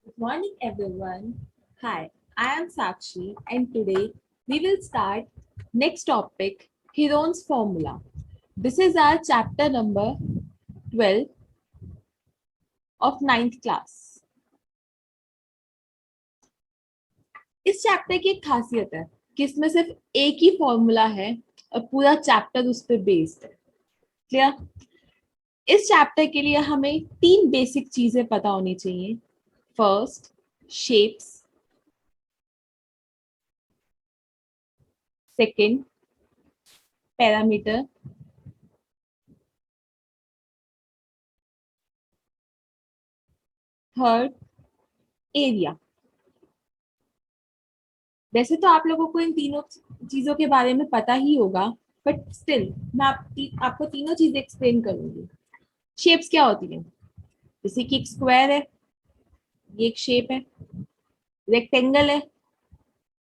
Good morning, everyone. Hi, I am Sakshi, and today we will start next topic, Heron's formula. This is our chapter number 12 of ninth class. इस chapter की एक खासियत है कि इसमें सिर्फ एक ही फॉर्मूला है और पूरा चैप्टर उस पर बेस्ड है। क्लियर? इस चैप्टर के लिए हमें तीन बेसिक चीजें पता होनी चाहिए। First, shapes. Second, parameter. Third, area. वैसे तो आप लोगों को इन तीनों चीजों के बारे में पता ही होगा, बट स्टिल मैं आपको तीनों चीजें एक्सप्लेन करूंगी। शेप्स क्या होती है? जैसे कि एक स्क्वायर है, ये एक शेप है। रेक्टेंगल है,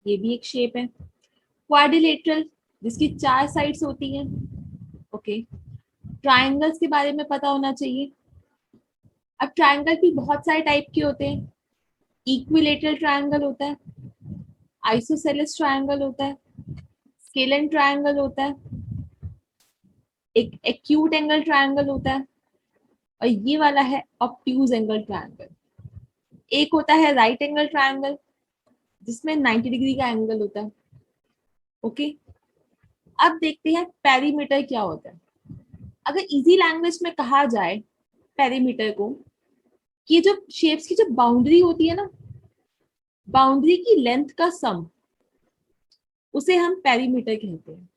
ये भी एक शेप है। क्वाड्रिलेटरल, जिसकी चार साइड्स होती हैं। ओके। ट्राइंगल्स के बारे में पता होना चाहिए। अब ट्राइंगल भी बहुत सारे टाइप के होते हैं। इक्विलेटरल ट्राइंगल होता है, आइसोसेलेस ट्राइंगल होता है, स्केलन ट्राइंगल होता है, एक एक्यूट एंगल ट्राइंगल होता है, और ये वाला है ऑब्ट्यूज एंगल ट्रायंगल। एक होता है राइट एंगल ट्रायंगल, जिसमें 90 डिग्री का एंगल होता है। ओके। अब देखते हैं पेरीमीटर क्या होता है। अगर इजी लैंग्वेज में कहा जाए पेरीमीटर को, कि जो शेप्स की जो बाउंड्री होती है ना, बाउंड्री की लेंथ का सम, उसे हम पेरीमीटर कहते हैं।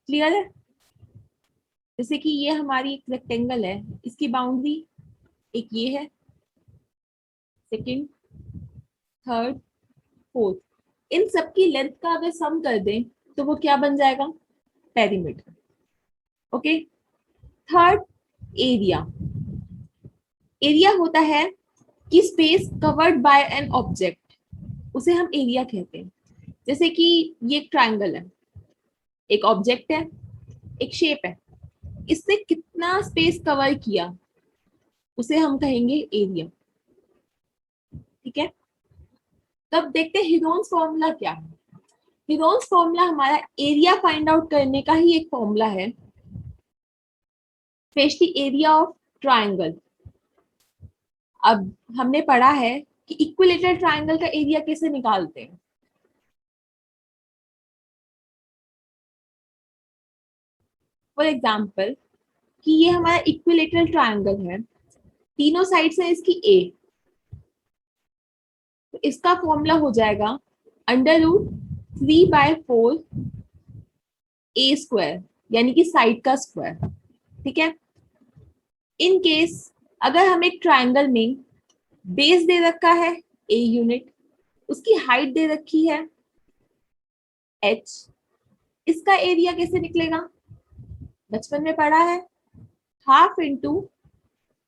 क्लियर है? जैसे कि ये हमारी एक रेक्टेंगल है, इसकी बाउंड्री एक ये है, सेकंड, थर्ड, फोर्थ। इन सबकी लेंथ का अगर सम कर दें तो वो क्या बन जाएगा? Perimeter. Okay. Third, area. Area होता है कि space covered by an object, उसे हम एरिया कहते हैं। जैसे कि ये एक ट्रायंगल है, एक ऑब्जेक्ट है, एक शेप है, इसने कितना स्पेस कवर किया, उसे हम कहेंगे एरिया। ठीक है। तब देखते हैं हीरोन्स फॉर्मूला क्या है। हीरोन्स फॉर्मूला हमारा एरिया फाइंड आउट करने का ही एक फॉर्मूला है, स्पेशली एरिया ऑफ ट्राइंगल। अब हमने पढ़ा है कि इक्विलेटरल ट्राइंगल का एरिया कैसे निकालते हैं। फॉर एग्जाम्पल, कि ये हमारा इक्विलेटरल ट्राइंगल है, तीनों साइड से इसकी ए, तो इसका फॉर्मूला हो जाएगा √3/4 ए स्क्वायर, यानी कि साइड का स्क्वायर। ठीक है। इन केस अगर हम एक ट्राइंगल में बेस दे रखा है ए यूनिट, उसकी हाइट दे रखी है एच, इसका एरिया कैसे निकलेगा? बचपन में पढ़ा है, half into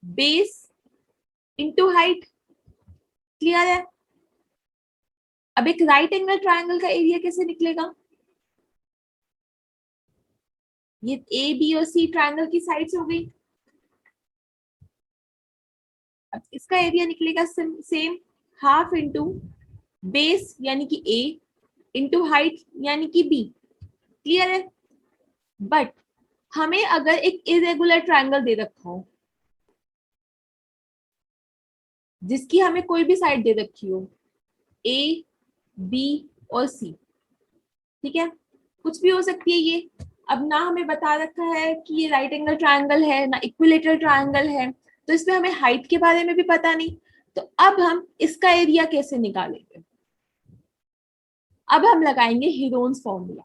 base into height. Clear है? अब एक राइट एंगल ट्राइंगल का एरिया कैसे निकलेगा? ये ए बी और सी ट्राइंगल की साइड्स हो गई। अब इसका एरिया निकलेगा सेम, हाफ इंटू बेस यानी कि ए इंटू हाइट यानी कि बी। क्लियर है? बट हमें अगर एक इरेगुलर ट्राइंगल दे रखा हो, जिसकी हमें कोई भी साइड दे रखी हो, ए, बी और सी, ठीक है, कुछ भी हो सकती है ये। अब ना हमें बता रखा है कि ये राइट एंगल ट्राइंगल है ना इक्विलेटरल ट्राइंगल है, तो इसमें हमें हाइट के बारे में भी पता नहीं। तो अब हम इसका एरिया कैसे निकालेंगे? अब हम लगाएंगे हीरोन्स फॉर्मूला।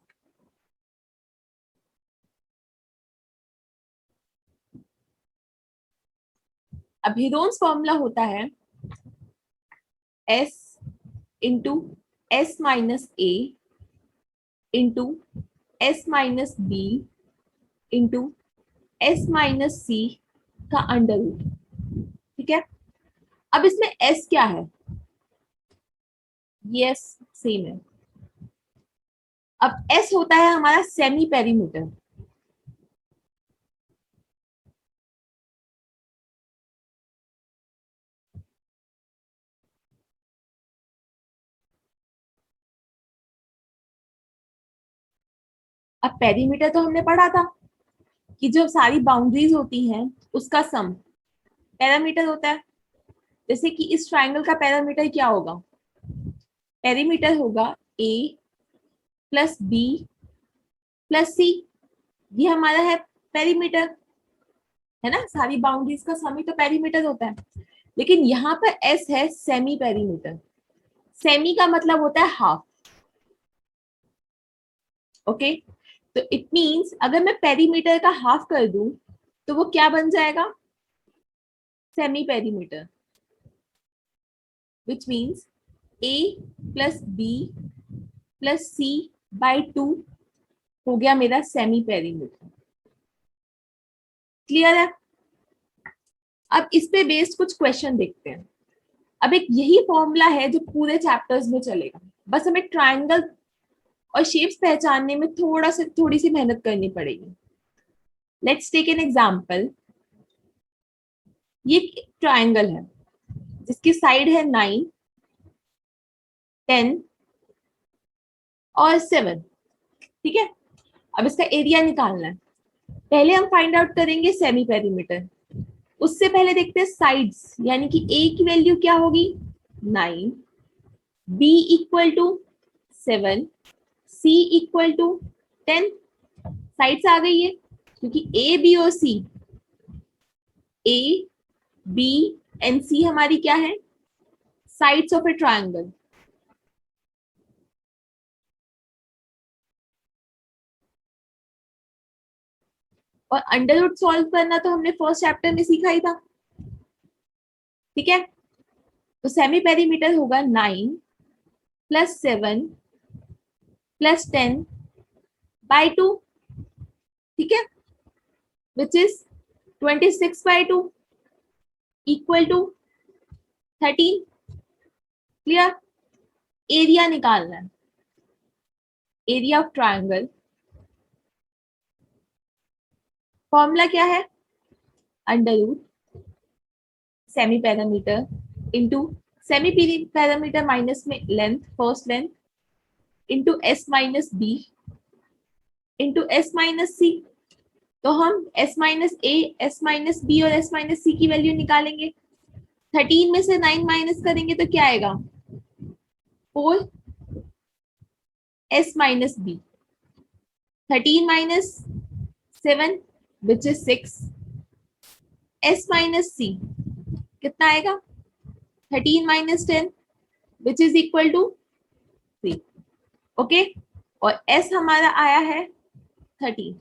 अब हीरोन्स फॉर्मूला होता है एस इंटू एस माइनस ए into S minus B into S minus C का अंडर रूट। ठीक है। अब इसमें एस क्या है? ये एस सेम है। अब एस होता है हमारा सेमी पेरीमीटर। अब पेरीमीटर तो हमने पढ़ा था कि जो सारी बाउंड्रीज होती हैं उसका सम पैरामीटर होता है। जैसे कि इस ट्राइंगल का पैरामीटर क्या होगा? पेरीमीटर होगा a प्लस बी प्लस सी। ये हमारा है पेरीमीटर, है ना? सारी बाउंड्रीज का सम ही तो पेरीमीटर होता है। लेकिन यहाँ पर s है सेमी पेरीमीटर। सेमी का मतलब होता है हाफ। ओके, तो इट मींस अगर मैं पेरीमीटर का हाफ कर दूं तो वो क्या बन जाएगा? Semi perimeter, which means a plus B plus C by 2 हो गया मेरा सेमी पेरीमीटर। क्लियर है? अब इस पे बेस्ड कुछ क्वेश्चन देखते हैं। अब एक यही फॉर्मूला है जो पूरे चैप्टर्स में चलेगा, बस हमें ट्राइंगल और शेप्स पहचानने में थोड़ी सी मेहनत करनी पड़ेगी। Let's take an example. ये ट्राइंगल है जिसकी साइड है 9, 10 और 7। ठीक है, अब इसका एरिया निकालना है। पहले हम फाइंड आउट करेंगे सेमी पेरीमीटर। उससे पहले देखते हैं साइड्स, यानी कि a की वैल्यू क्या होगी? 9, b equal to 7, c equal to 10। Sides आ गई है क्योंकि a b और c, a b and c हमारी क्या है? Sides of a triangle. और अंडर रूट सॉल्व करना तो हमने फर्स्ट चैप्टर में सीखा ही था। ठीक है, तो सेमी पेरीमीटर होगा 9 प्लस 7 प्लस 10 बाई 2। ठीक है, which is 26 by 2 equal to 13। Clear? Area निकालना है, एरिया ऑफ ट्राइंगल। फॉर्मूला क्या है? Under root semi parameter into semi parameter minus में length, first length, into S minus B into S minus C. तो हम S minus A, S minus B और S minus C की value निकालेंगे। 13 में से 9 माइनस करेंगे तो क्या आएगा? 4 S minus B. 13 minus 7 which is 6, S minus C कितना आएगा? 13 minus 10 which is equal to 3। Okay, और एस हमारा आया है 13।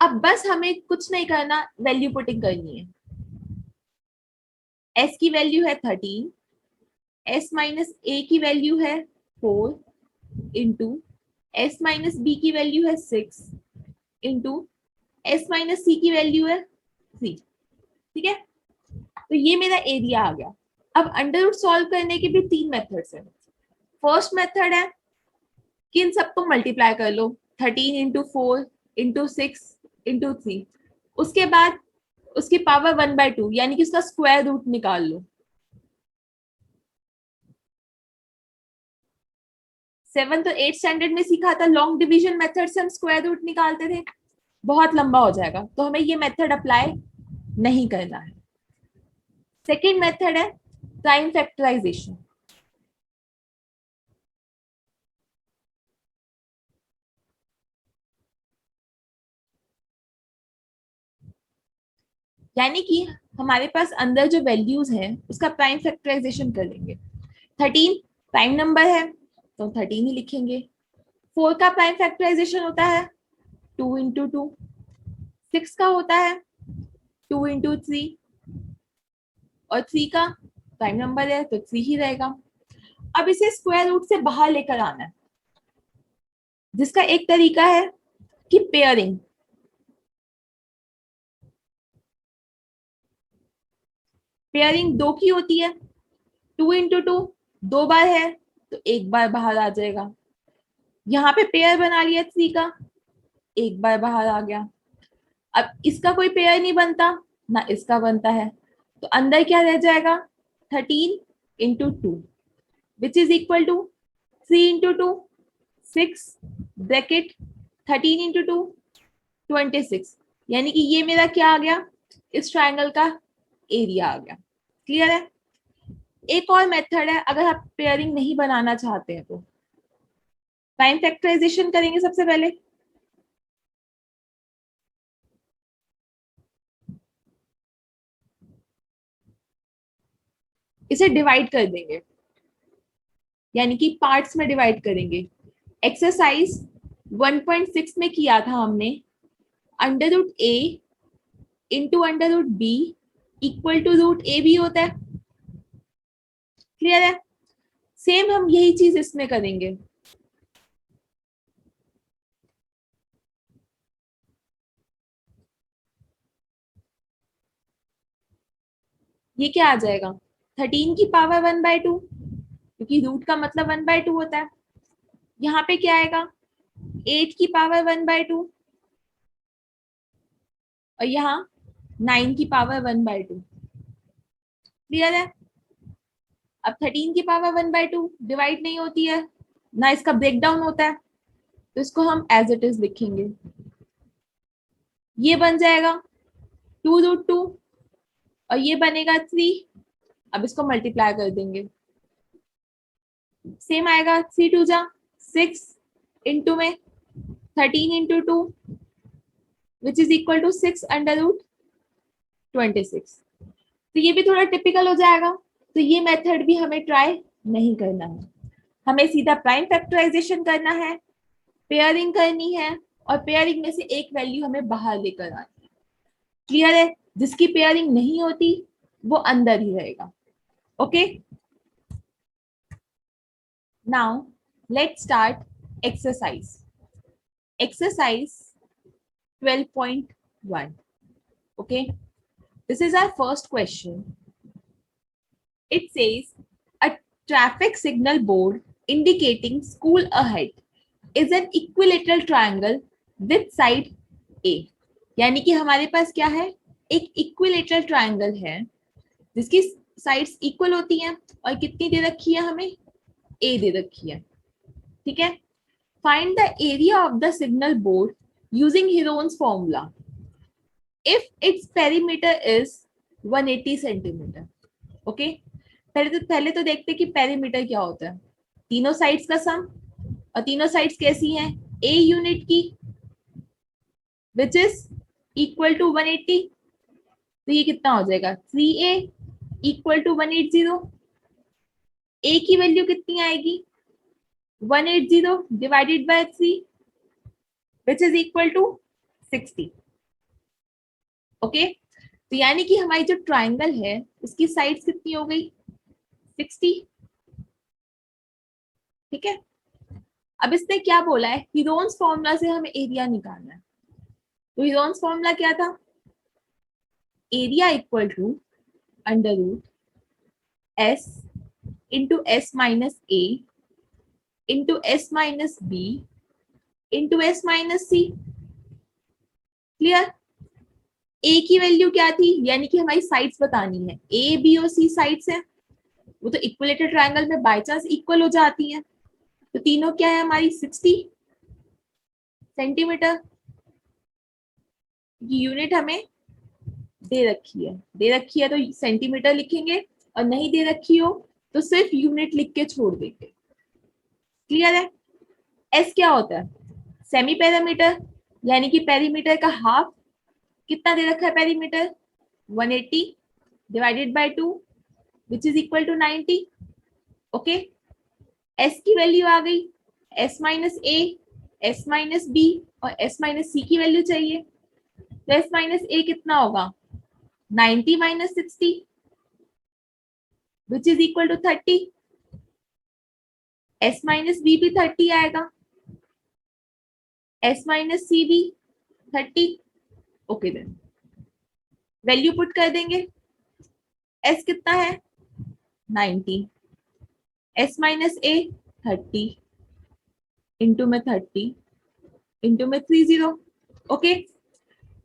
अब बस हमें कुछ नहीं करना, वैल्यू पुटिंग करनी है। एस की वैल्यू है 13, एस माइनस ए की वैल्यू है 4 इंटू एस माइनस बी की वैल्यू है 6 इंटू एस माइनस सी की वैल्यू है 3। ठीक है, तो ये मेरा एरिया आ गया। अब अंडर रूट सॉल्व करने के भी 3 मेथड्स हैं। फर्स्ट मेथड है कि इन सबको मल्टीप्लाई कर लो, 13 इंटू 4 इंटू 6 इंटू 3। उसके बाद उसकी पावर 1/2 यानी कि उसका स्क्वायर रूट निकाल लो। 7th और 8th स्टैंडर्ड में सीखा था, लॉन्ग डिवीजन मेथड से हम स्क्वायर रूट निकालते थे। बहुत लंबा हो जाएगा तो हमें ये मेथड अप्लाई नहीं करना है। सेकेंड मेथड है प्राइम फैक्टराइजेशन। यानी कि हमारे पास अंदर जो वैल्यूज हैं उसका प्राइम फैक्टराइजेशन कर लेंगे। 13 प्राइम नंबर है तो 13 ही लिखेंगे। 4 का प्राइम फैक्टराइजेशन होता है 2 इंटू 2। 6 का होता है 2 इंटू 3 और 3 का प्राइम नंबर है तो 3 ही रहेगा। अब इसे स्क्वायर रूट से बाहर लेकर आना है, जिसका एक तरीका है कि पेयरिंग। पेयरिंग 2 की होती है, 2 इंटू 2 2 बार है तो एक बार बाहर आ जाएगा। यहाँ पे पेयर बना लिया 3 का, एक बार बाहर आ गया। अब इसका कोई पेयर नहीं बनता ना इसका बनता है, तो अंदर क्या रह जाएगा? 13 into 2 which is equal to 3 into 2 6 bracket 13 into 2 26, यानी कि ये मेरा क्या आ गया, इस ट्राइंगल का एरिया आ गया। क्लियर है? एक और मेथड है, अगर आप पेयरिंग नहीं बनाना चाहते हैं तो प्राइम फैक्टराइजेशन करेंगे सबसे पहले। इसे डिवाइड कर देंगे, यानी कि पार्ट्स में डिवाइड करेंगे। एक्सरसाइज 1.6 में किया था हमने, under root A into under root B equal to root A B होता है। क्लियर है? सेम हम यही चीज इसमें करेंगे। ये क्या आ जाएगा, 13 की पावर 1/2, क्योंकि रूट का मतलब 1/2 होता है। यहाँ पे क्या आएगा, 8 की पावर 1/2, और यहाँ 9 की पावर 1/2। क्लियर है? अब 13 की पावर 1/2 डिवाइड नहीं होती है ना, इसका ब्रेक डाउन होता है, तो इसको हम एज इट इज लिखेंगे। ये बन जाएगा 2√2, और ये बनेगा 3। अब इसको मल्टीप्लाई कर देंगे, सेम आएगा, 3 2 जा 6, इंटू में 13 into 2 which is equal to 6/√26। तो ये भी थोड़ा टिपिकल हो जाएगा, तो ये मेथड भी हमें ट्राई नहीं करना है। हमें सीधा प्राइम फैक्टराइजेशन करना है, पेयरिंग करनी है, और पेयरिंग में से एक वैल्यू हमें बाहर लेकर आनी है। क्लियर है? जिसकी पेयरिंग नहीं होती वो अंदर ही रहेगा। Okay, now let's start exercise. Exercise 12.1. okay, this is our first question. It says a traffic signal board indicating school ahead is an equilateral triangle with side A. यानी कि हमारे पास क्या है, एक इक्विलेटरल ट्राइंगल है जिसकी साइड्स इक्वल होती हैं, और कितनी दे रखी है हमें, ए दे रखी है। ठीक है, find the area of the signal board using Heron's formula if its perimeter is 180 centimetre. Okay, पहले तो देखते कि पेरीमीटर क्या होता है। तीनों साइड्स का सम, और तीनों साइड्स कैसी हैं, ए यूनिट की, विच इज इक्वल टू 180। तो ये कितना हो जाएगा, 3a इक्वल टू 180। ए की वैल्यू कितनी आएगी, 180 divided by 3 which is equal to 60। Okay, तो यानी कि हमारी जो ट्राइंगल है उसकी साइड्स कितनी हो गई, 60। ठीक है, अब इसने क्या बोला है, हीरोन्स फॉर्मूला से हमें एरिया निकालना है। तो हीरोन्स फॉर्मूला क्या था, area equal to under root S into S minus A into S minus B into S minus C. Clear? A की वैल्यू क्या थी, यानी कि हमारी साइड्स बतानी है, ए बी और सी साइड्स हैं, वो तो इक्विलेटरल ट्रायंगल में बाय चांस इक्वल हो जाती हैं। तो तीनों क्या है हमारी, 60 सेंटीमीटर। ये यूनिट हमें दे रखी है तो सेंटीमीटर लिखेंगे, और नहीं दे रखी हो तो सिर्फ यूनिट लिख के छोड़ देंगे। क्लियर है? एस क्या होता है, सेमी पेरीमीटर, यानी कि पेरीमीटर का हाफ। कितना दे रखा है perimeter, 180 divided by 2 which is equal to 90। Okay, S की वैल्यू आ गई, S minus A, S minus B और एस माइनस सी की वैल्यू चाहिए। तो एस माइनस ए कितना होगा, 90 minus 60 which is equal to 30। S minus B भी 30 आएगा, एस माइनस सी भी 30। ओके, देन वैल्यू पुट कर देंगे। एस कितना है, 90, एस माइनस ए 30 इंटू में 30 इंटू में 30। ओके,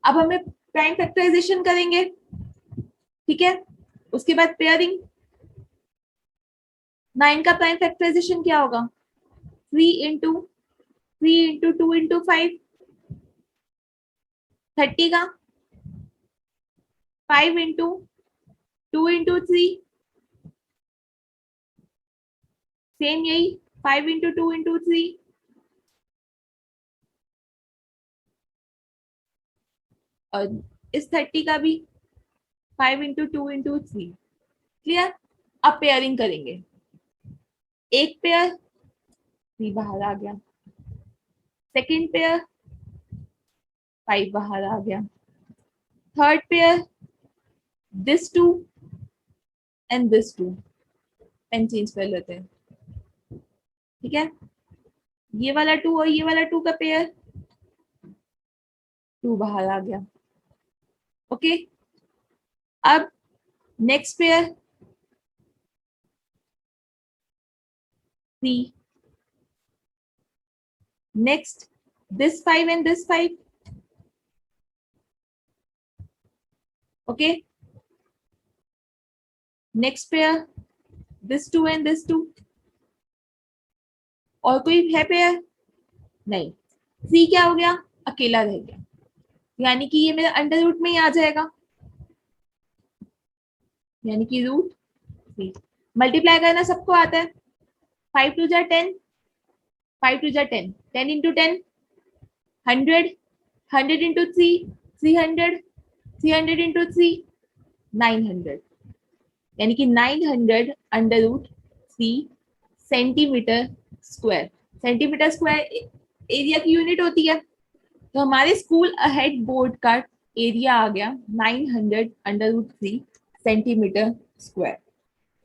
अब हमें प्राइम फैक्टराइजेशन करेंगे। ठीक है, उसके बाद पेयरिंग। 9 का प्राइम फैक्टराइजेशन क्या होगा, 3 इंटू 2 इंटू 5 30 का 5 इंटू 2 इंटू 3, सेम यही 5 इंटू 2 इंटू 3, और इस 30 का भी 5 इंटू 2 इंटू 3। क्लियर। अब पेयरिंग करेंगे, एक पेयर 3 बाहर आ गया, सेकेंड पेयर 5 बाहर आ गया, third pair this 2 and this 2, pen change कर लेते हैं, ठीक है। ये वाला 2 और ये वाला 2 का पेयर 2 बाहर आ गया, ओके। अब next pair 3, next this 5 and this 5, okay. Next pair this 2 and this 2, और कोई है पेयर नहीं। 3 क्या हो गया, अकेला रह गया, यानी कि ये मेरा अंडर रूट में ही आ जाएगा, यानी कि रूट 3। मल्टीप्लाई करना सबको आता है, 5 टू जा 10, 5 टू जा 10, 10 इंटू 10 100, 100 इंटू 3 300, 300 इंटू 3 900, यानी कि 900 under root 3 centimeter square. Centimeter square area की यूनिट होती है, तो हमारे स्कूल अहेड बोर्ड का एरिया आ गया 900 under root 3 centimeter square.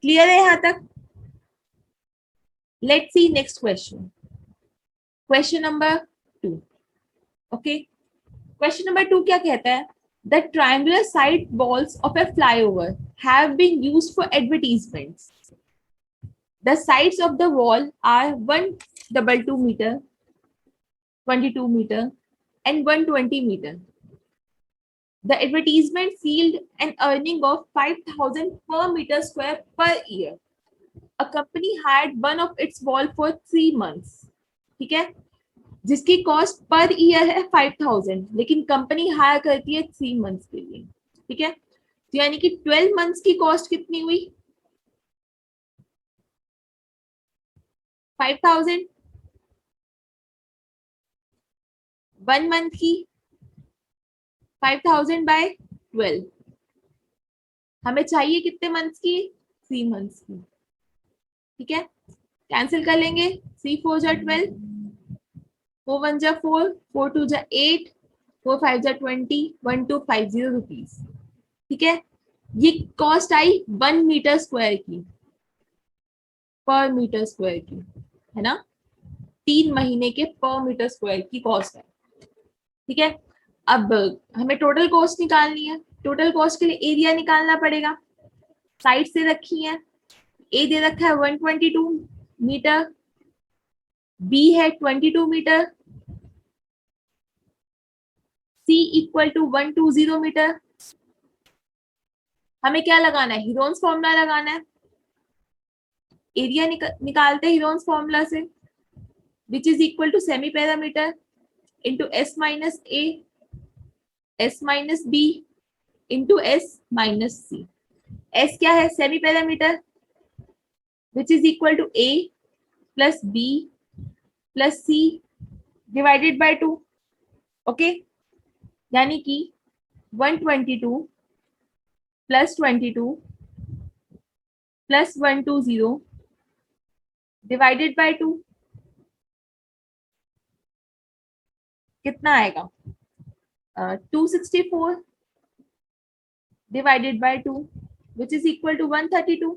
Clear है यहां तक? Let's see next question, question number 2, okay. Question number 2 क्या कहता है, the triangular side walls of a flyover have been used for advertisements. The sides of the wall are 122 meter, 22 meter, and 120 meter. The advertisement sealed an earning of 5,000 per meter square per year. A company hired one of its wall for 3 months. ठीक है, जिसकी cost per year है 5,000, लेकिन company hire करती है 3 months के लिए, ठीक है। तो यानी कि 12 मंथ्स की कॉस्ट कितनी हुई, 5,000, 1 मंथ की 5,000 बाय 12, हमें चाहिए कितने मंथ्स की, 3 मंथ्स की, ठीक है। कैंसिल कर लेंगे, 3 4 जा 12, 4 1 जा 4, 4 2 जा 8, 4 5 जा 20, 1250 रुपीज, ठीक है। ये कॉस्ट आई 1 मीटर स्क्वायर की, पर मीटर स्क्वायर की, है ना, 3 महीने के पर मीटर स्क्वायर की कॉस्ट है, ठीक है। अब हमें टोटल कॉस्ट निकालनी है, टोटल कॉस्ट के लिए एरिया निकालना पड़ेगा, साइड से रखी है, ए दे रखा है 122 मीटर, बी है 22 meter, C equal to 120 meter. हमें क्या लगाना है, हीरोन्स फॉर्मूला लगाना है, एरिया निकालते हैं हीरोन्स फॉर्मूला से, which is equal to semi parameter into S minus A, S minus B into S minus C. S क्या है, semi parameter, which is equal to A plus B plus C divided by 2, okay. यानी कि 122 plus 22 plus 120 divided by 2 कितना आएगा, 264 divided by 2 which is equal to 132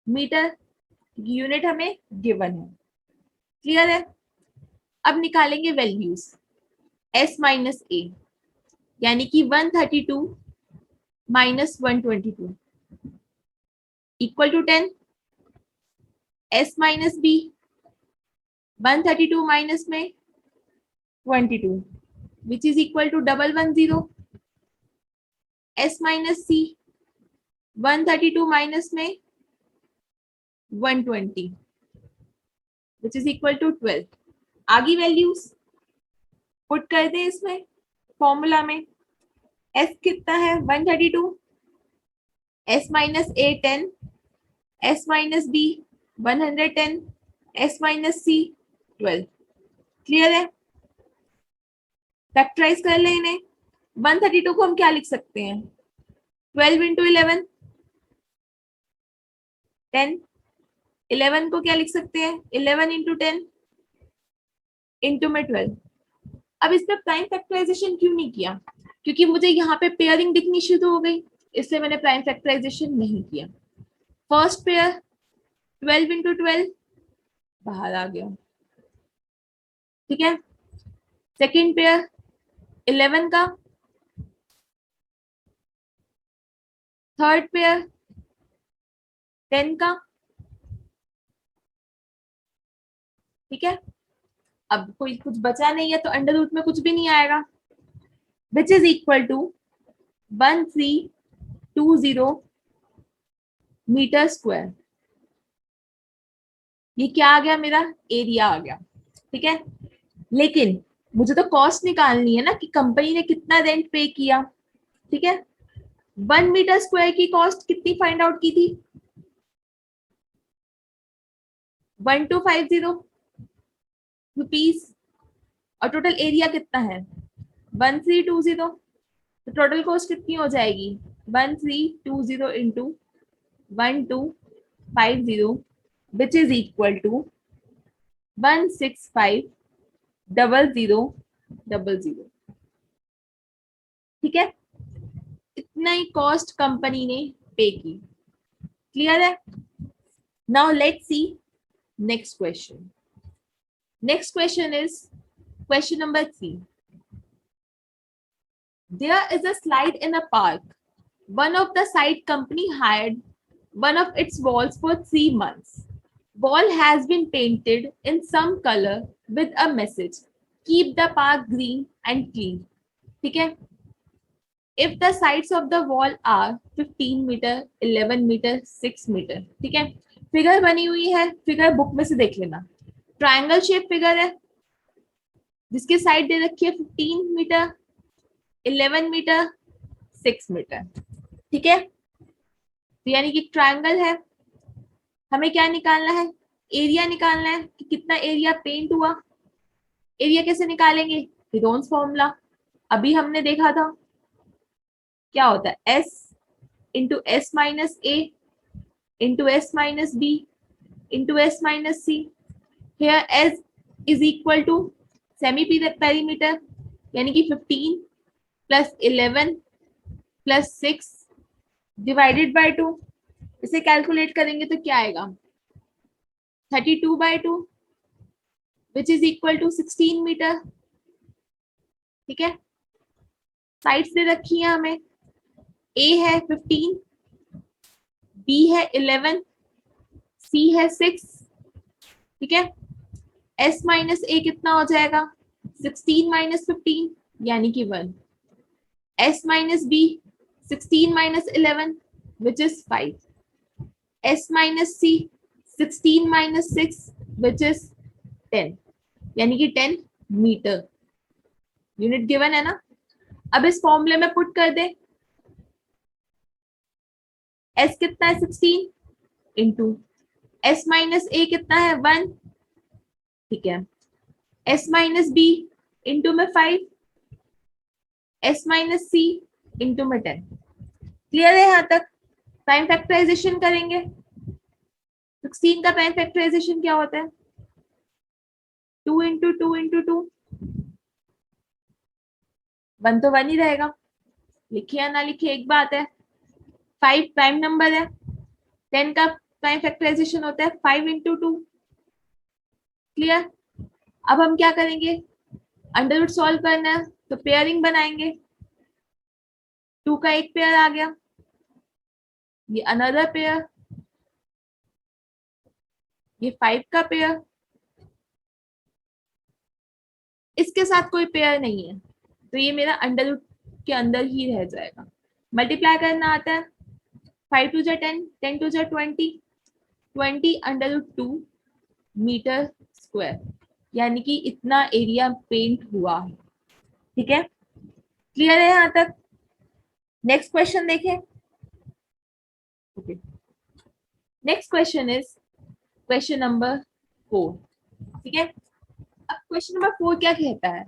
meter, unit हमें given है। Clear है? अब निकालेंगे वैल्यूज, एस माइनस ए, यानी कि 132 minus 122 equal to 10, s minus b 132 minus में 22 which is equal to 110, s minus c 132 minus में 120 विच इज इक्वल टू 12। आगे वैल्यूज पुट कर दें इसमें, फॉर्मूला में s कितना है 132, s minus a 10, s minus b 110, s minus c 12। Clear है? फैक्टराइज कर ले इन्हें। 132 को हम क्या लिख सकते हैं 12 इंटू 11 10। 11 को क्या लिख सकते हैं 11 इंटू 10 इंटू में 12। अब इसमें प्राइम फैक्टराइजेशन क्यों नहीं किया? क्योंकि मुझे यहाँ पे पेयरिंग दिखनी शुरू हो गई, इसलिए मैंने प्राइम फैक्टराइजेशन नहीं किया। फर्स्ट पेयर 12 इंटू 12 बाहर आ गया, ठीक है। सेकेंड पेयर 11 का, थर्ड पेयर 10 का, ठीक है। अब कोई कुछ बचा नहीं है तो अंडर रूट में कुछ भी नहीं आएगा, which is equal to 1320 metre square. ये क्या आ गया, मेरा एरिया आ गया, ठीक है। लेकिन मुझे तो कॉस्ट निकालनी है ना कि कंपनी ने कितना रेंट पे किया, ठीक है। 1 मीटर स्क्वायर की कॉस्ट कितनी फाइंड आउट की थी 1250 रुपीज, और टोटल एरिया कितना है 1320, तो टोटल कॉस्ट कितनी हो जाएगी 1320 into 1250 which is equal to 1650000, ठीक है। इतना ही कॉस्ट कंपनी ने पे की। क्लियर है? Now let's see next question. Next question is question number 3। There is a slide in a park. One of the site company hired one of its walls for 3 months. Wall has been painted in some color with a message, keep the park green and clean. ठीक है। If the sides of the wall are 15 metre 11 metre 6 metre, ठीक है। Figure बनी हुई है, figure book में से देख लेना। ट्रायंगल शेप फिगर है जिसकी साइड दे रखी है 15 मीटर 11 मीटर 6 मीटर, ठीक है। तो यानी कि ट्रायंगल है, हमें क्या निकालना है एरिया निकालना है कि कितना एरिया पेंट हुआ। एरिया कैसे निकालेंगे हिरोन्स फॉर्मूला अभी हमने देखा था, क्या होता है S into S minus A into S minus B into S minus c. Here s is equal to semi perimeter यानी कि 15 प्लस 11 प्लस 6 डिवाइडेड बाय 2। इसे कैलकुलेट करेंगे तो क्या आएगा 32/2 which is equal to 16 metre, ठीक है। साइड्स दे रखी है हमें, A है 15, B है 11, C है 6, ठीक है। S माइनस A कितना हो जाएगा 16 माइनस 15 यानी कि 1। S minus B 16 minus 11 which is 5। S minus C 16 minus 6 which is 10 यानी कि 10 मीटर। यूनिट गिवन है ना। अब इस फॉर्मूले में पुट कर दे, S कितना है 16 इंटू S माइनस A कितना है 1, ठीक है। S माइनस B इंटू में 5, S माइनस C इंटू में 10। क्लियर है यहाँ तक? प्राइम फैक्टराइजेशन करेंगे। 16 का प्राइम फैक्टराइजेशन क्या होता है 2 इंटू 2 इंटू 2, 1 तो 1 ही रहेगा, लिखे या ना लिखे एक बात है। 5 प्राइम नंबर है, 10 का प्राइम फैक्टराइजेशन होता है 5 इंटू 2। क्लियर? अब हम क्या करेंगे अंडर रूट सॉल्व करना है तो पेयरिंग बनाएंगे। 2 का एक पेयर आ गया, ये अनदर पेयर, ये 5 का पेयर, इसके साथ कोई पेयर नहीं है तो ये मेरा अंडर रूट के अंदर ही रह जाएगा। मल्टीप्लाई करना आता है 5 टू जा 10, 10 टू जा 20, 20 अंडर रूट 2 मीटर स्क्वायर यानी कि इतना एरिया पेंट हुआ है, ठीक है। क्लियर है यहाँ तक? नेक्स्ट क्वेश्चन देखें। Okay, next question is question number 4। ठीक है, अब क्वेश्चन नंबर 4 क्या कहता है?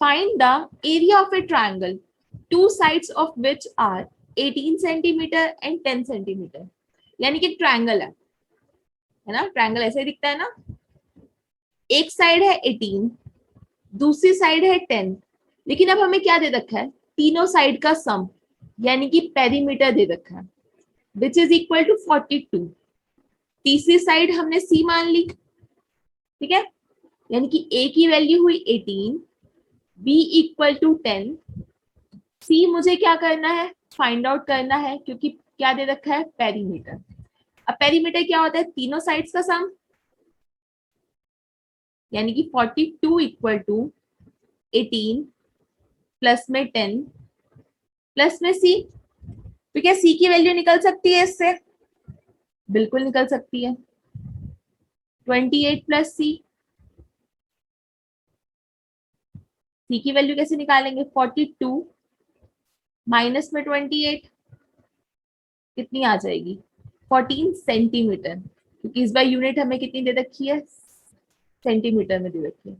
Find the area of a triangle two sides of which are 18 centimetre and 10 centimetre. यानी कि ट्राइंगल है ना, ट्राइंगल ऐसे दिखता है ना, एक साइड है 18, दूसरी साइड है 10, लेकिन अब हमें क्या दे रखा है? तीनों साइड का सम, यानी कि पेरीमीटर दे रखा है, विच इज इक्वल टू 42। तीसरी साइड हमने सी मान ली, ठीक है, यानी कि ए की वैल्यू हुई 18, बी इक्वल टू 10, सी मुझे क्या करना है? फाइंड आउट करना है, क्योंकि क्या दे रखा है? पेरीमीटर। अब पेरीमीटर क्या होता है? तीनों साइड्स का सम, यानी कि 42 इक्वल टू 18 प्लस में 10 प्लस में सी। तो क्या सी की वैल्यू निकल सकती है इससे? बिल्कुल निकल सकती है। 28 प्लस सी, सी की वैल्यू कैसे निकालेंगे? 42 माइनस में 28, कितनी आ जाएगी? 14 सेंटीमीटर, क्योंकि इस बार यूनिट हमें कितनी दे रखी है? सेंटीमीटर में दे रखी है।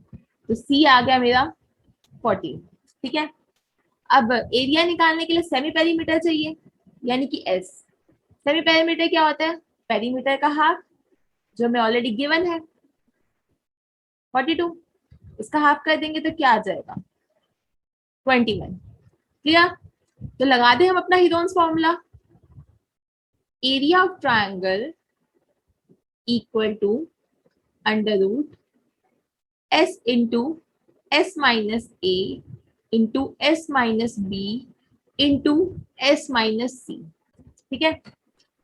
तो सी आ गया मेरा 14। ठीक है, अब एरिया निकालने के लिए सेमी पेरीमीटर चाहिए, यानी कि एस। सेमी पेरीमीटर क्या होता है? पेरीमीटर का हाफ, जो हमें ऑलरेडी गिवन है 42, इसका हाफ कर देंगे तो क्या आ जाएगा? 21। क्लियर? तो लगा दें हम अपना Heron's formula, area of triangle equal to under root S into S minus A into S minus B into S minus C. ठीक है,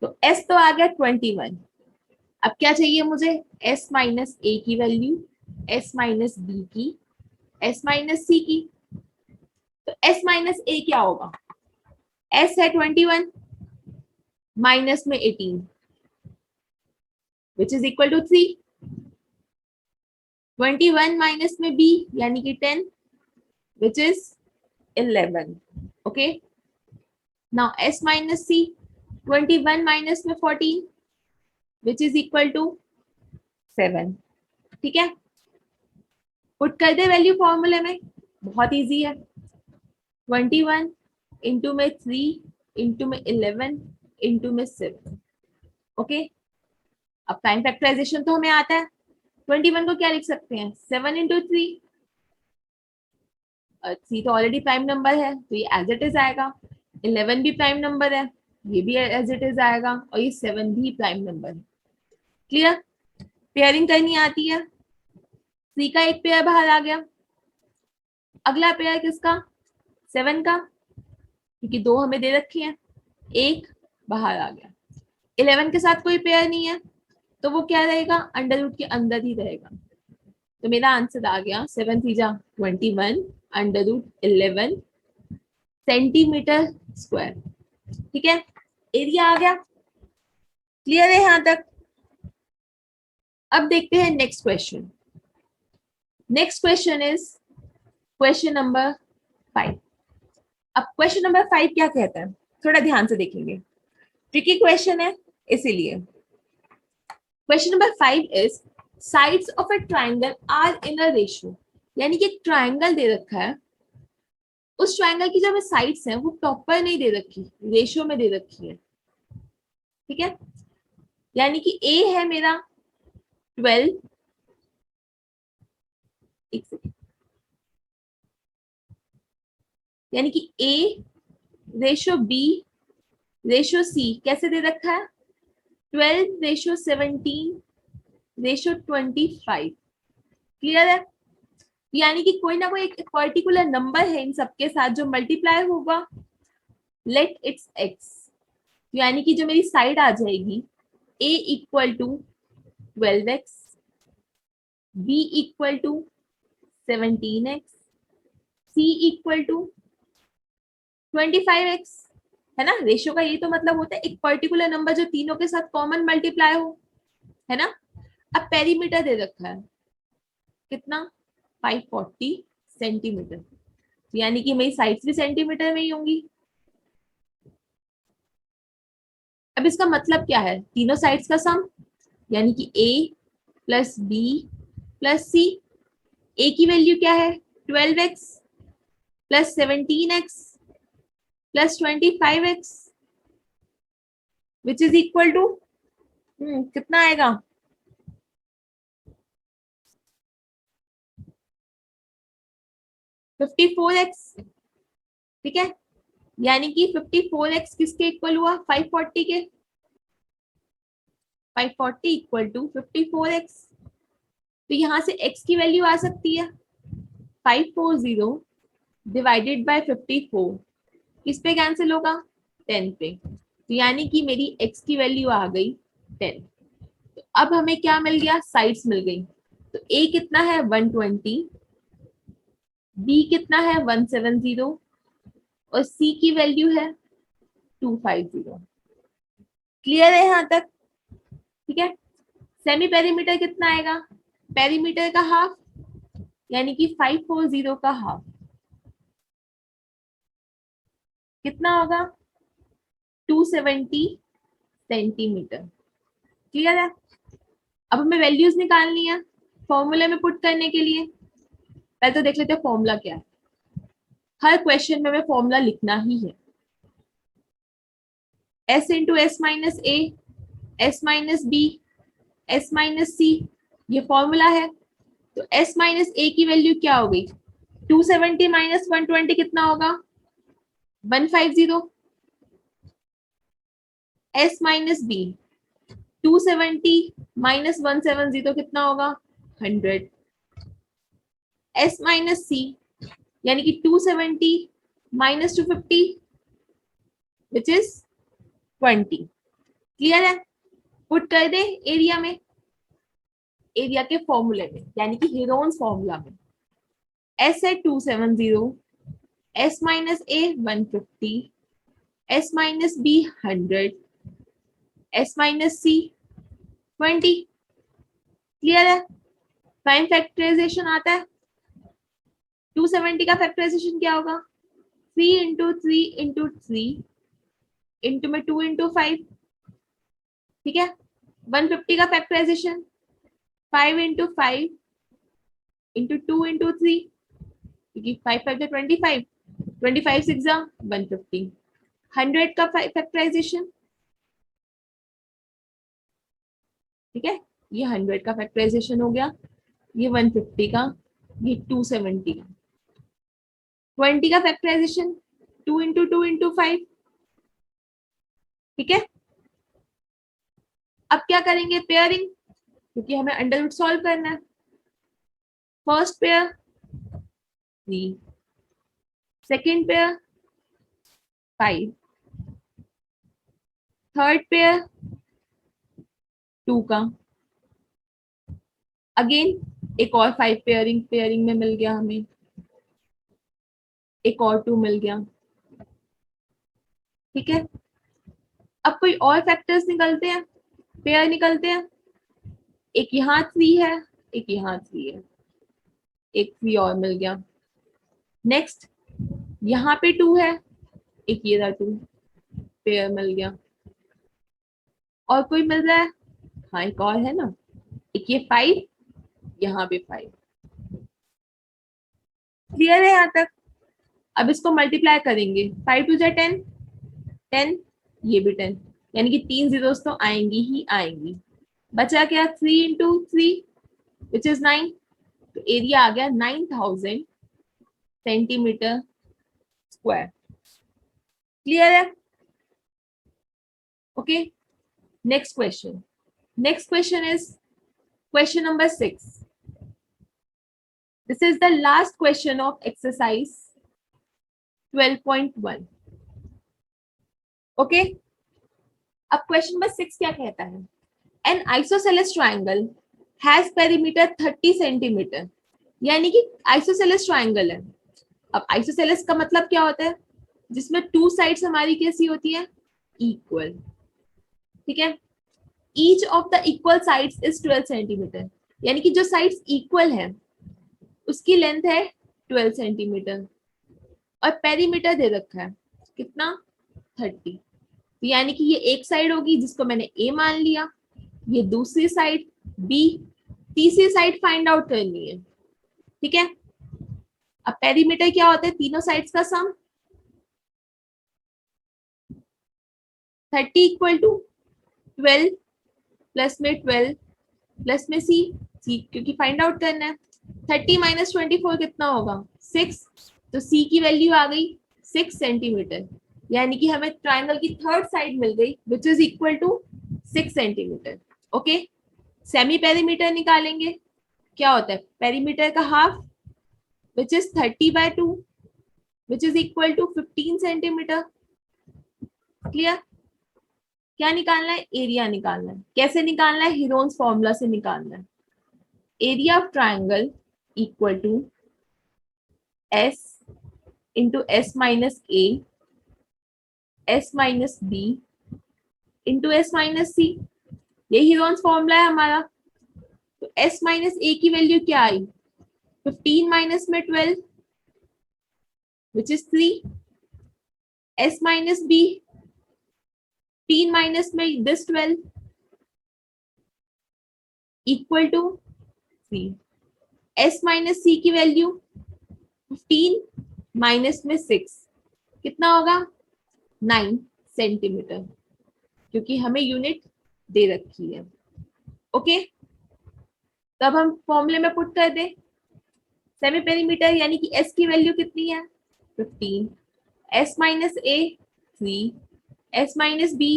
तो एस तो आ गया 21। अब क्या चाहिए मुझे? एस माइनस ए की वैल्यू, एस माइनस बी की, एस माइनस सी की। तो एस माइनस ए क्या होगा? एस है 21 माइनस में 18 which is equal to 3। 21 minus में बी यानी कि 10 which is 11। Okay, now s minus c, 21 minus में 14 विच इज इक्वल टू 7। ठीक है, पुट कर दे वैल्यू फॉर्मूले में, बहुत इजी है। 21 इंटू में 3 इंटू में 11 इंटू में 7। ओके, अब टाइम फैक्टराइजेशन तो हमें आता है। 21 को क्या लिख सकते हैं? 7 इंटू 3, 3 तो ऑलरेडी प्राइम नंबर है तो ये एज इट इज आएगा। 11 भी प्राइम नंबर है, ये भी एज इट इज आएगा, और ये 7 भी प्राइम नंबर है। क्लियर? पेयरिंग करनी आती है। 3 का एक पेयर बाहर आ गया, अगला पेयर किसका? 7 का, क्योंकि 2 हमें दे रखे हैं, एक बाहर आ गया। 11 के साथ कोई पेयर नहीं है, तो वो क्या रहेगा? अंडर रूट के अंदर ही रहेगा। तो मेरा आंसर आ गया 7 3 21 अंडर रूट 11 सेंटीमीटर स्क्वायर। ठीक है, एरिया आ गया। क्लियर है यहाँ तक? अब देखते हैं next question. Next question is question number 5। अब क्वेश्चन नंबर 5 क्या कहता है, थोड़ा ध्यान से देखेंगे, ट्रिकी क्वेश्चन है इसीलिए। Question number 5 is sides of a triangle are in a ratio. यानी कि एक ट्राइंगल दे रखा है, उस ट्राइंगल की जो हमें साइड्स हैं वो प्रॉपर नहीं दे रखी, रेशियो में दे रखी है। ठीक है, यानी कि ए है मेरा 12, एक सेकेंड, यानी कि a ratio b ratio c कैसे दे रखा है? 12 रेशियो 17 रेशियो 25। क्लियर है? यानी कि कोई ना कोई एक पर्टिकुलर नंबर है इन सबके साथ जो मल्टीप्लाई होगा, लेट इट्स एक्स। यानी कि जो मेरी साइड आ जाएगी, a equal to 12x, b equal to 17x, c equal to 25x। है ना, रेशियो का ये तो मतलब होता है एक पर्टिकुलर नंबर जो तीनों के साथ कॉमन मल्टीप्लाई हो, है ना। अब पेरीमीटर दे रखा है कितना? 540 सेंटीमीटर। यानी कि मेरी साइड्स भी सेंटीमीटर में ही होंगी। अब इसका मतलब क्या है, तीनों साइड्स का सम, यानी कि a plus B plus c. a की वैल्यू क्या है 12x plus 17x plus 25x which is equal to कितना आएगा 54x। ठीक है, यानी कि 54x किसके इक्वल हुआ 540 के। 540 इक्वल टू 54x। तो यहां से x की वैल्यू आ सकती है 540 डिवाइडेड बाय 54, किस पे कैंसिल होगा 10 पे। तो यानी कि मेरी x की वैल्यू आ गई 10। तो अब हमें क्या मिल गया, साइड्स मिल गई। तो a कितना है 120, b कितना है 170 और c की वैल्यू है 250। क्लियर है यहां तक? ठीक है, सेमी पेरीमीटर कितना आएगा, पेरीमीटर का हाफ, यानी कि 540 का हाफ कितना होगा 270 सेंटीमीटर। क्लियर है? अब हमें वैल्यूज निकालनी है फॉर्मूले में पुट करने के लिए। पहले तो देख लेते हैं फॉर्मूला क्या है। हर क्वेश्चन में हमें फॉर्मूला लिखना ही है। s into S minus A, S minus B, S minus C, ये फॉर्मूला है। तो s माइनस ए की वैल्यू क्या हो गई 270 माइनस 120 कितना होगा 150। s माइनस बी 270 माइनस 170 कितना होगा 100। s माइनस सी यानी कि 270 माइनस 250 विच इज 20। क्लियर है? पुट कर दे एरिया में, एरिया के फॉर्मूले में, यानी कि हेरोन्स फॉर्मूला में। s है 270, s minus A 150, s minus B 100, s minus C 20। Clear है? प्राइम फैक्टराइजेशन आता है। 270 का फैक्टराइजेशन क्या होगा 3 इंटू 3 इंटू 3 इंटू में 2 इंटू 5। ठीक है, 150 का फैक्टराइजेशन 5 इंटू 5 इंटू 2 इंटू 3, क्योंकि 5 5 तो 25, 25 6 150। 100 का फैक्टराइजेशन, ठीक है, ये 100 का फैक्टराइजेशन हो गया, ये 150 का, ये 270 का। 20 का फैक्टराइजेशन 2 इंटू 2 इंटू 5। ठीक है, अब क्या करेंगे पेयरिंग, क्योंकि हमें अंडर रूट सॉल्व करना है। First pair 3, second pair 5, third pair 2 का, अगेन एक और 5 पेयरिंग पेयरिंग में मिल गया हमें, एक और 2 मिल गया। ठीक है, अब कोई और फैक्टर्स निकलते हैं, पेयर निकलते हैं। एक यहाँ 3 है, एक यहाँ 3 है, एक 3 और मिल गया। नेक्स्ट यहाँ पे 2 है, एक ये रहा 2, पेयर मिल गया। और कोई मिल रहा है, हाँ एक और है ना, एक ये 5, यहाँ पे 5। क्लियर है यहाँ तक? अब इसको मल्टीप्लाई करेंगे, 5 टू 10, 10, ये भी 10, यानी कि 3 जीरोस तो आएंगी ही आएंगी। बचा क्या 3 इंटू 3 विच इज 9। तो एरिया आ गया 9000 सेंटीमीटर स्क्वायर। क्लियर है? Okay, next question. Next question is question number 6। This is the last question of exercise 12.1। Okay, अब क्वेश्चन नंबर 6 क्या कहता है, N isosceles triangle has perimeter 30 centimetre, यानी कि आइसोसेलेस ट्राइंगल है। अब आइसोसेलेस का मतलब क्या होता है, जिसमें 2 साइड्स हमारी कैसी होती है इक्वल। ठीक है, each of the equal sides is 12 centimetre, यानी कि जो साइड्स इक्वल है उसकी लेंथ है 12 सेंटीमीटर। और पेरीमीटर दे रखा है कितना 30, तो यानी कि ये एक साइड होगी जिसको मैंने ए मान लिया, ये दूसरी साइड बी, तीसरी साइड फाइंड आउट करनी है। ठीक है, अब पेरीमीटर क्या होता है, तीनों साइड्स का सम, 30 इक्वल टू 12 प्लस में 12 प्लस में सी, सी क्योंकि फाइंड आउट करना है। 30 माइनस 24 कितना होगा 6, तो सी की वैल्यू आ गई 6 सेंटीमीटर, यानी कि हमें ट्राइंगल की थर्ड साइड मिल गई which is equal to 6 centimetre. Okay, semi perimeter निकालेंगे, क्या होता है पेरीमीटर का half which is 30/2 which is equal to 15 centimetre. Clear, क्या निकालना है, एरिया निकालना है। कैसे निकालना है, हीरोन्स फॉर्मूला से निकालना है। Area of triangle equal to S into S minus A, S minus B into S minus C, ये हीरोन्स फॉर्मूला है हमारा। तो एस माइनस ए की वैल्यू क्या आई, 15 माइनस में 12 which is 3, S minus B 15 minus में this 12 equal to 3, S minus C की value 15 minus में 6 कितना होगा 9 सेंटीमीटर, क्योंकि हमें यूनिट दे रखी है। ओके, तब हम फॉर्मूले में पुट कर दें सेमी पेरीमीटर, यानी कि एस की वैल्यू कितनी है 15, S minus A 3, S minus B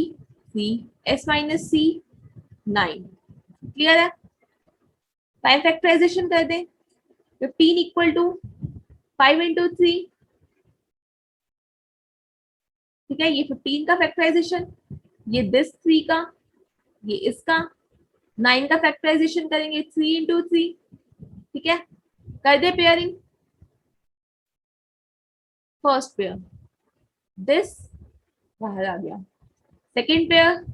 3, S minus C 9। Clear है, टाइम फैक्टराइजेशन कर दें, 15 इक्वल टू 5 इंटू 3, ठीक है, ये 15 का फैक्टराइजेशन, ये दिस 3 का, ये इसका, 9 का फैक्टराइजेशन करेंगे 3 इंटू 3, ठीक है, कर दे पेयरिंग, फर्स्ट पेयर दिस बाहर आ गया, सेकेंड पेयर,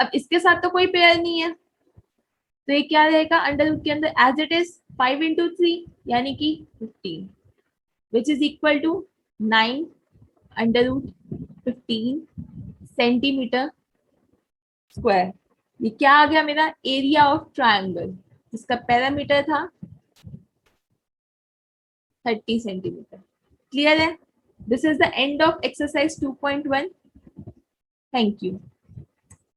अब इसके साथ तो कोई पेयर नहीं है, तो ये क्या रहेगा अंडर रूट के अंदर एज इट इज 5 इंटू 3 यानी कि 15 which is equal to 9 under root 15 centimetre square. ये क्या आ गया मेरा एरिया ऑफ ट्राइंगल, जिसका पैरामीटर था 30 सेंटीमीटर। क्लियर है, this is the end of exercise 2.1। Thank you.